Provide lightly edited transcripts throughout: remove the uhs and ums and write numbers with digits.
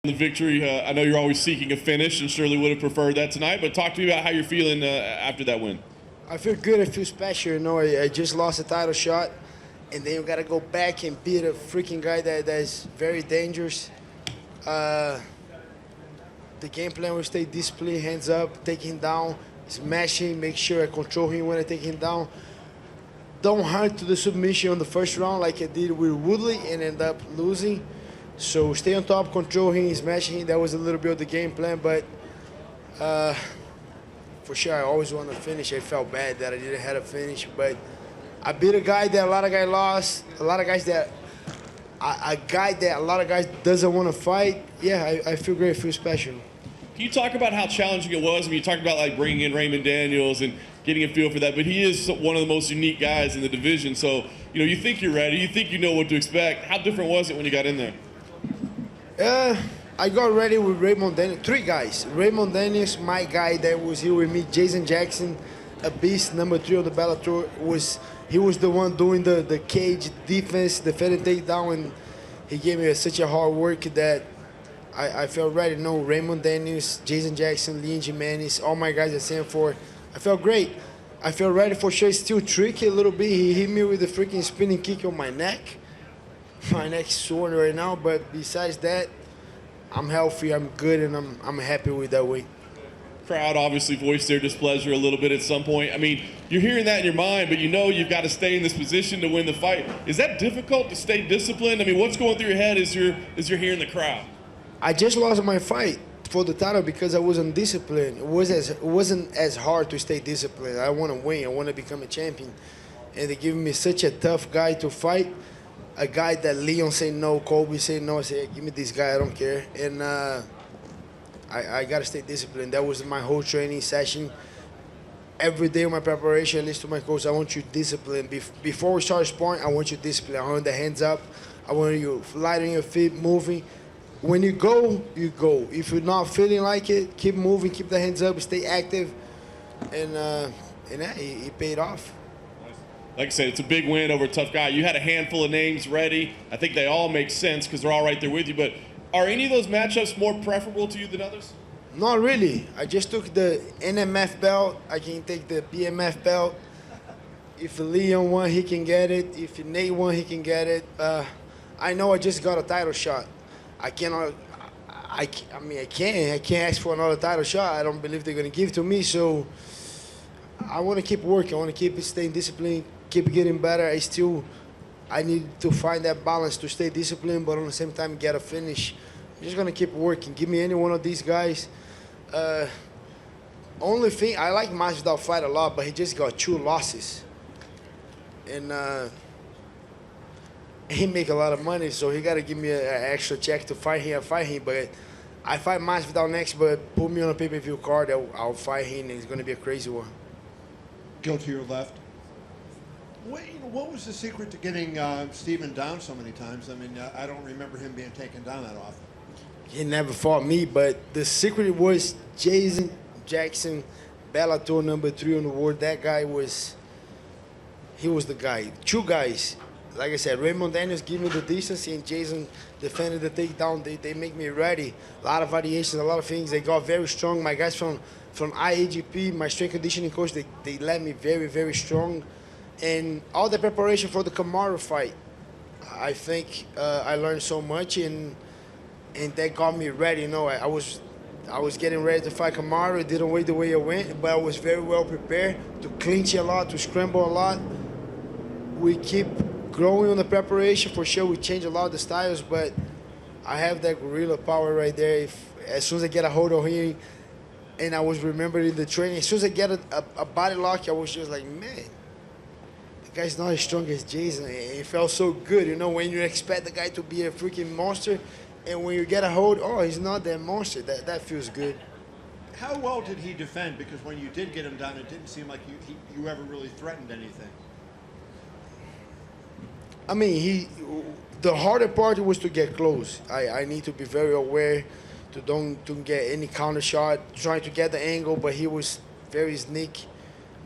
The victory. I know you're always seeking a finish and surely would have preferred that tonight, but talk to me about how you're feeling after that win. I feel good. I feel special. You know, I just lost a title shot, and then you got to go back and beat a freaking guy that's very dangerous. The game plan will stay disciplined, hands up, take him down, smash him, make sure I control him when I take him down. Don't hunt to the submission on the first round like I did with Woodley and end up losing. So stay on top, control him, smash him. That was a little bit of the game plan, but for sure I always want to finish. I felt bad that I didn't have a finish, but I beat a guy that a lot of guys lost, a lot of guys that a guy that a lot of guys doesn't want to fight. Yeah, I feel great, I feel special. Can you talk about how challenging it was? I mean, you talked about like bringing in Raymond Daniels and getting a feel for that, but he is one of the most unique guys in the division. So, you know, you think you're ready, you think you know what to expect. How different was it when you got in there? I got ready with Raymond Daniels, 3 guys. Raymond Daniels, my guy that was here with me, Jason Jackson, a beast, number 3 on the Bellator. He was the one doing the cage defense, defending takedown, and he gave me such a hard work that I felt ready. No, Raymond Daniels, Jason Jackson, Leon Jimenez, all my guys at Sanford. I felt great. I felt ready for sure. It's still tricky a little bit. He hit me with a freaking spinning kick on my neck. My neck's sore right now, but besides that, I'm healthy, I'm good, and I'm happy with that weight. Crowd obviously voiced their displeasure a little bit at some point. I mean, you're hearing that in your mind, but you know you've got to stay in this position to win the fight. Is that difficult to stay disciplined? I mean, what's going through your head as you're hearing the crowd? I just lost my fight for the title because I wasn't disciplined. It wasn't as hard to stay disciplined. I want to win. I want to become a champion. And they give me such a tough guy to fight. A guy that Leon said no, Colby said no. I said, give me this guy, I don't care. And I got to stay disciplined. That was my whole training session. Every day of my preparation, I listen to my coach, I want you disciplined. Before we start sparring, I want you disciplined. I want the hands up. I want you light on your feet, moving. When you go, you go. If you're not feeling like it, keep moving, keep the hands up, stay active. And it paid off. Like I said, it's a big win over a tough guy. You had a handful of names ready. I think they all make sense because they're all right there with you. But are any of those matchups more preferable to you than others? Not really. I just took the NMF belt. I can take the BMF belt. If Leon won, he can get it. If Nate won, he can get it. I know I just got a title shot. I cannot. I can't ask for another title shot. I don't believe they're gonna give it to me. So I want to keep working. I want to keep staying disciplined, keep getting better. I need to find that balance to stay disciplined, but at the same time get a finish. I'm just gonna keep working. Give me any one of these guys. Only thing I like Masvidal fight a lot, but he just got 2 losses, and he make a lot of money, so he got to give me an extra check to fight him. But I fight Masvidal next, but put me on a pay-per-view card, I'll fight him, and it's gonna be a crazy one. Go to your left. What was the secret to getting Steven down so many times? I mean, I don't remember him being taken down that often. He never fought me, but the secret was Jason Jackson, Bellator number 3 on the world. That guy he was the guy. 2 guys. Like I said, Raymond Daniels give me the distance, and Jason defended the takedown. They make me ready. A lot of variations, a lot of things. They got very strong. My guys from IAGP, my strength conditioning coach, they led me very, very strong. And all the preparation for the Conor fight, I think I learned so much, and that got me ready. You know, I was getting ready to fight Conor. It didn't wait the way I went, but I was very well prepared to clinch a lot, to scramble a lot. We keep growing on the preparation for sure. We change a lot of the styles, but I have that gorilla power right there. As soon as I get a hold of him, and I was remembering the training, as soon as I get a body lock, I was just like, man, the guy's not as strong as Jason. It felt so good, you know, when you expect the guy to be a freaking monster, and when you get a hold, oh, he's not that monster. That feels good. How well did he defend? Because when you did get him down, it didn't seem like you ever really threatened anything. I mean, the harder part was to get close. I need to be very aware to don't get any counter shot, trying to get the angle, but he was very sneaky.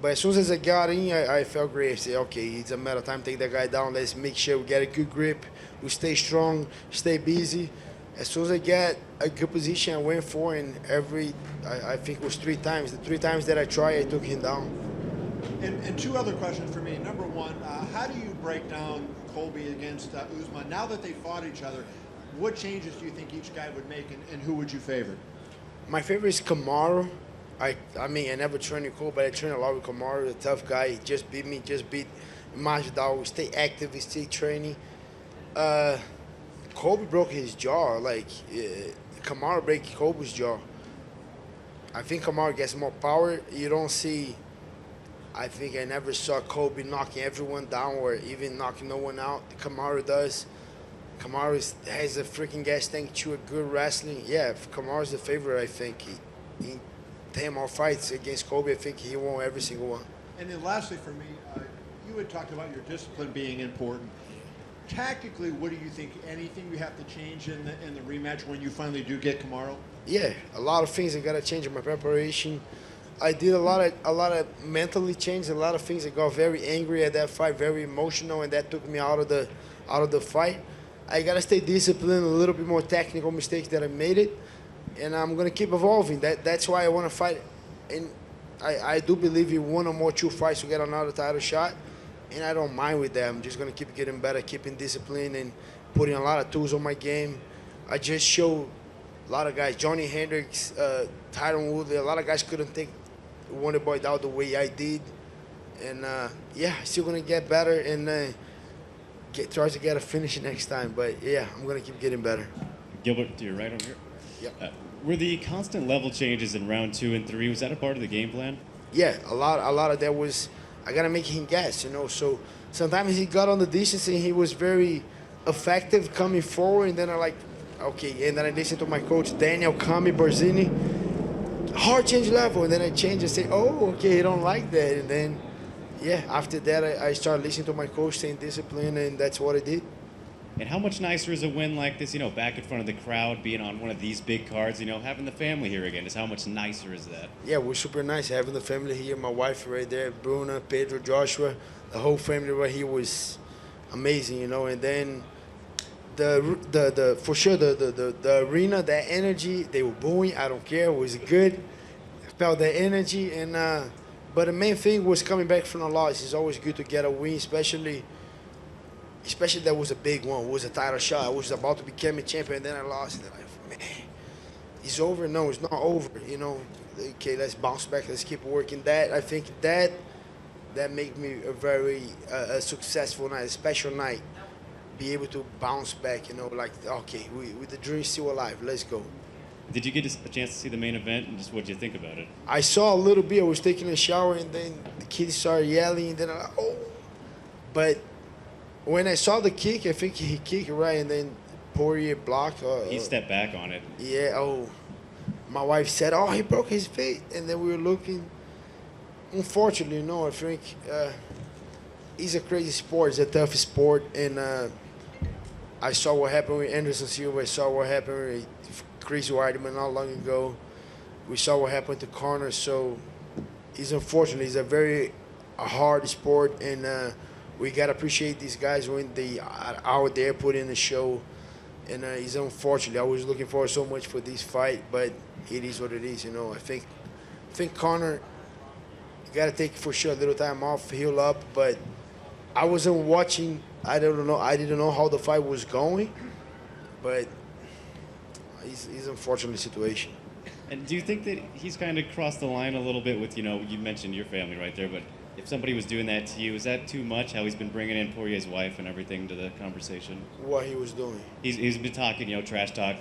But as soon as I got in, I felt great. I said, okay, it's a matter of time to take that guy down. Let's make sure we get a good grip. We stay strong, stay busy. As soon as I get a good position, I went for, and I think it was 3 times. The 3 times that I tried, I took him down. And two other questions for me. Number one, how do you break down Colby against Usman? Now that they fought each other, what changes do you think each guy would make, and who would you favor? My favorite is Conor. I mean, I never trained with Cole, but I trained a lot with Conor, the tough guy. He just beat me, just beat Masvidal. Stay active, stay training. Kobe broke his jaw. Like, Conor break Kobe's jaw. I think Conor gets more power. You don't see, I think I never saw Kobe knocking everyone down or even knocking no one out. Conor does. Conor has a freaking gas tank to a good wrestling. Yeah, Conor's the favorite, I think. In 10 more fights against Kobe, I think he won every single one. And then lastly for me, you had talked about your discipline being important. Tactically, what do you think? Anything you have to change in the rematch when you finally do get Kamaru? Yeah, a lot of things I gotta change in my preparation. I did a lot of mentally change, a lot of things. I got very angry at that fight, very emotional, and that took me out of the fight. I gotta stay disciplined, a little bit more technical mistakes that I made it, and I'm gonna keep evolving. That's why I want to fight, and I do believe in 1 or more 2 fights to get another title shot. And I don't mind with that. I'm just going to keep getting better, keeping discipline, and putting a lot of tools on my game. I just showed a lot of guys, Johnny Hendricks, Tyron Woodley, a lot of guys couldn't take Wonderboy down the way I did. And, yeah, still going to get better and try to get a finish next time. But, yeah, I'm going to keep getting better. Gilbert, to your right over here. Yeah. Were the constant level changes in round 2 and 3, was that a part of the game plan? Yeah, a lot of that was, I got to make him gas, you know. So sometimes he got on the distance and he was very effective coming forward. And then I like, okay. And then I listened to my coach, Daniel Kami Barzini, hard change level. And then I change and say, oh, okay, he don't like that. And then, yeah, after that, I started listening to my coach, staying disciplined, and that's what I did. And how much nicer is a win like this, you know, back in front of the crowd, being on one of these big cards, you know, having the family here again? Is how much nicer is that? Yeah, we're super nice having the family here. My wife right there, Bruna, Pedro, Joshua, the whole family right here was amazing, you know. And then for sure the arena, that energy, they were booing. I don't care. It was good. I felt that energy, and but the main thing was coming back from a loss. It's always good to get a win, especially that was a big one. It was a title shot. I was about to become a champion, and then I lost. And I'm like, man, it's over. No, it's not over. You know, okay, let's bounce back. Let's keep working. I think that made me a very a successful night, a special night. Be able to bounce back. You know, like, okay, with the dream still alive. Let's go. Did you get a chance to see the main event, and just what did you think about it? I saw a little bit. I was taking a shower, and then the kids started yelling, and then I'm like, oh, but when I saw the kick, I think he kicked right, and then Poirier blocked. He stepped back on it. Yeah, oh. My wife said, oh, he broke his feet. And then we were looking. Unfortunately, no, I think it's a crazy sport. It's a tough sport. And I saw what happened with Anderson Silva. I saw what happened with Chris Weidman not long ago. We saw what happened to Conor. So it's unfortunate. It's a very hard sport. And we got to appreciate these guys when they are out there putting the show. And it's unfortunate. I was looking forward so much for this fight, but it is what it is, you know. I think Conor, you got to take for sure a little time off, heal up. But I wasn't watching. I didn't know how the fight was going. But it's an unfortunate situation. And do you think that he's kind of crossed the line a little bit with, you know, you mentioned your family right there, but if somebody was doing that to you, is that too much, how he's been bringing in Poirier's wife and everything to the conversation? What he was doing. He's been talking, you know, trash talk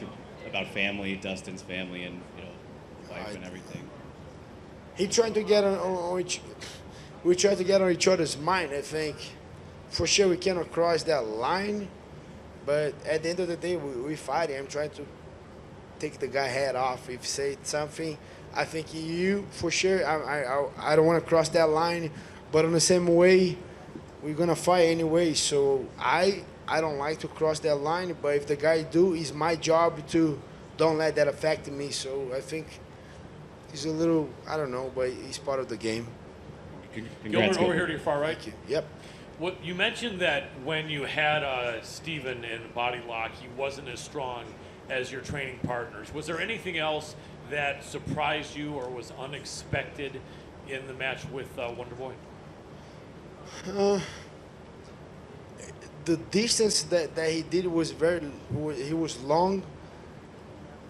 about family, Dustin's family, and, you know, wife and everything. He tried to get we tried to get on each other's mind, I think. For sure we cannot cross that line, but at the end of the day, we fighting. I'm trying to take the guy head off. If he say something, I think you, for sure, I don't want to cross that line, but in the same way, we're going to fight anyway. So I don't like to cross that line, but if the guy do, it's my job to don't let that affect me. So I think it's a little, I don't know, but it's part of the game. Gilbert, over here to your far right. Thank you. Yep. What you mentioned that when you had Steven in body lock, he wasn't as strong as your training partners. Was there anything else that surprised you or was unexpected in the match with Wonder Boy? The distance that he did was he was long.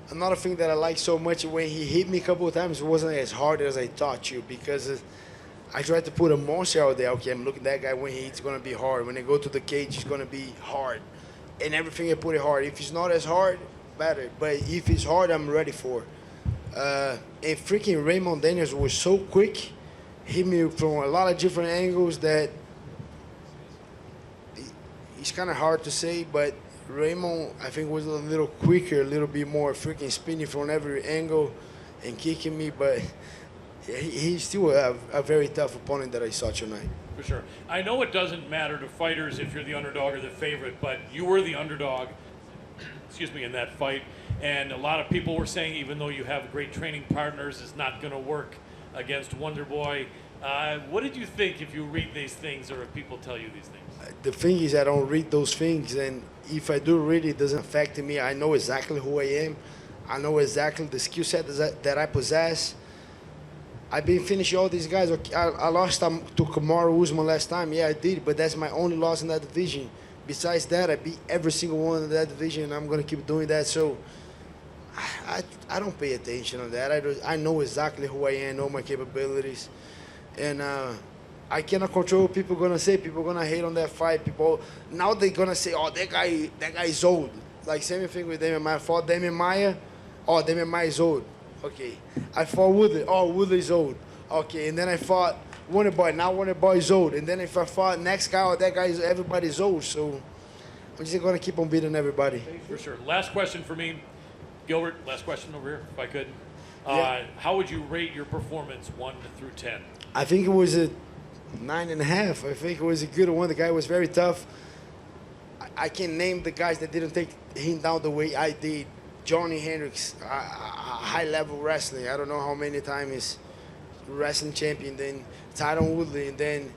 Another thing that I like so much, when he hit me a couple of times, it wasn't as hard as I thought you, because I tried to put a monster out there. Okay, I'm looking at that guy, when he hits, it's going to be hard. When they go to the cage, it's going to be hard. And everything I put it hard. If it's not as hard, better. But if it's hard, I'm ready for. And freaking Raymond Daniels was so quick, hit me from a lot of different angles that it's kind of hard to say, but Raymond, I think, was a little quicker, a little bit more freaking spinning from every angle and kicking me, but he's still a very tough opponent that I saw tonight. For sure. I know it doesn't matter to fighters if you're the underdog or the favorite, but you were the underdog, excuse me, in that fight. And a lot of people were saying, even though you have great training partners, it's not going to work against Wonder Boy. What did you think if you read these things, or if people tell you these things? The thing is, I don't read those things, and if I do read it, doesn't affect me. I know exactly who I am. I know exactly the skill set that I possess. I've been finishing all these guys. I lost to Conor Usman last time. Yeah, I did, but that's my only loss in that division. Besides that, I beat every single one in that division, and I'm going to keep doing that. So I don't pay attention on that. I know exactly who I am, know my capabilities. And I cannot control what people are going to say. People are going to hate on that fight. People, now they're going to say, oh, that guy is old. Like, same thing with Damian Maia. I fought Damian Maia. Oh, Damian Maia is old. Okay. I fought Woodley. Oh, Woodley is old. Okay. And then I fought Wonder Boy. Now Wonder Boy is old. And then if I fought next guy, oh, that guy is, everybody's old. So I'm just going to keep on beating everybody. For sure. Last question for me. Gilbert, last question over here, if I could. Yeah. How would you rate your performance 1 through 10? I think it was a 9.5. I think it was a good one. The guy was very tough. I can name the guys that didn't take him down the way I did. Johnny Hendricks, high-level wrestling. I don't know how many times wrestling champion. Then Tyron Woodley, and then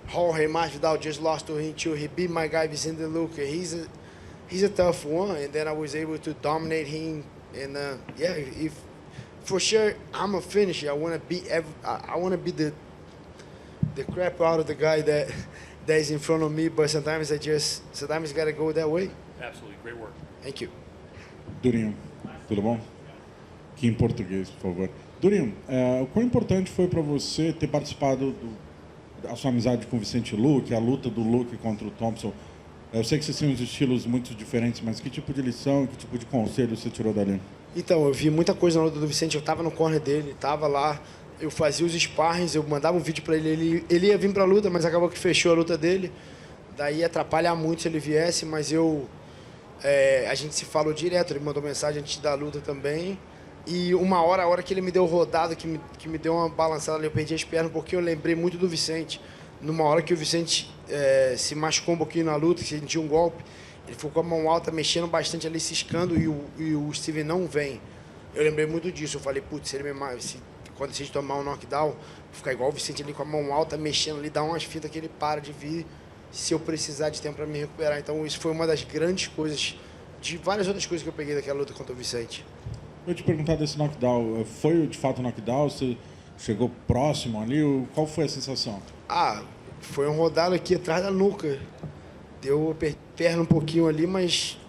Jorge Masvidal just lost to him too. He beat my guy Vicente Luque. He's a tough one. And then I was able to dominate him. And yeah, if for sure I'm a finisher. I want to beat I want to beat the crap out of the guy that is in front of me. But sometimes sometimes got to go that way. Absolutely, great work. Thank you. Durinho, tudo bom? Aqui em português, por favor. Durinho, o quão importante foi para você ter participado da sua amizade com o Vicente Luque, a luta do Luque contra o Thompson? Eu sei que vocês têm uns estilos muito diferentes, mas que tipo de lição, que tipo de conselho você tirou dali? Então, eu vi muita coisa na luta do Vicente. Eu estava no corner dele, estava lá. Eu fazia os sparrings, eu mandava um vídeo para ele. Ele ia vir para a luta, mas acabou que fechou a luta dele. Daí ia atrapalhar muito se ele viesse, mas a gente se falou direto. Ele mandou mensagem antes da luta também. E a hora que ele me deu rodado, que me deu uma balançada ali, eu perdi as pernas, porque eu lembrei muito do Vicente. Numa hora que o Vicente se machucou um pouquinho na luta, que sentiu um golpe, ele ficou com a mão alta, mexendo bastante ali, ciscando, e o Steven não vem. Eu lembrei muito disso. Eu falei, putz, quando ele tomar um knockdown, ficar igual o Vicente ali com a mão alta, mexendo ali, dar umas fitas que ele para de vir, se eu precisar de tempo para me recuperar. Então isso foi uma das grandes coisas, de várias outras coisas que eu peguei daquela luta contra o Vicente. Eu te perguntar desse knockdown, foi de fato um knockdown? Você chegou próximo ali? Qual foi a sensação? Foi um rodado aqui atrás da nuca. Deu perna um pouquinho ali, mas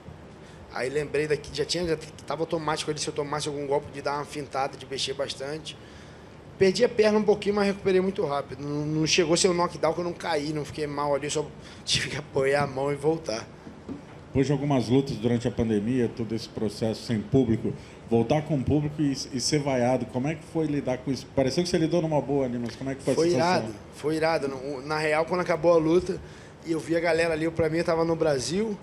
aí lembrei daqui, já estava automático ali, se eu tomasse algum golpe, de dar uma fintada, de mexer bastante. Perdi a perna um pouquinho, mas recuperei muito rápido. Não chegou a ser um knockdown que eu não caí, não fiquei mal ali, só tive que apoiar a mão e voltar. Depois de algumas lutas durante a pandemia, todo esse processo sem público, voltar com o público e ser vaiado, como é que foi lidar com isso? Pareceu que você lidou numa boa ali, mas como é que foi a sensação? Foi irado. Na real, quando acabou a luta, e eu vi a galera ali, pra mim eu tava no Brasil,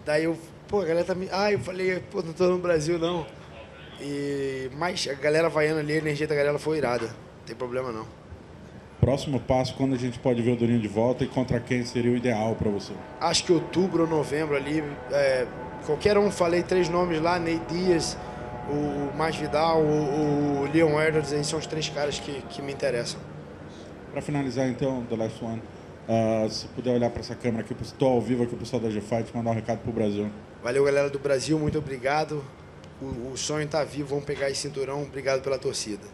daí a galera tá me... eu falei, não tô no Brasil não. Mas a galera vaiando ali, a energia da galera foi irada, não tem problema não. Próximo passo, quando a gente pode ver o Durinho de volta e contra quem seria o ideal para você? Acho que outubro ou novembro ali, qualquer um, falei 3 nomes lá, Ney Dias, o Masvidal, o Leon Edwards, aí são os 3 caras que me interessam. Para finalizar então, The Last One, se puder olhar para essa câmera aqui, estou ao vivo aqui, o pessoal da G-Fight, mandar um recado para o Brasil. Valeu, galera do Brasil, muito obrigado. O sonho tá vivo, vamos pegar esse cinturão. Obrigado pela torcida.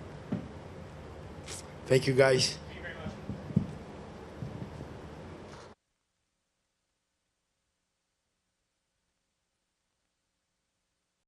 Thank you, guys.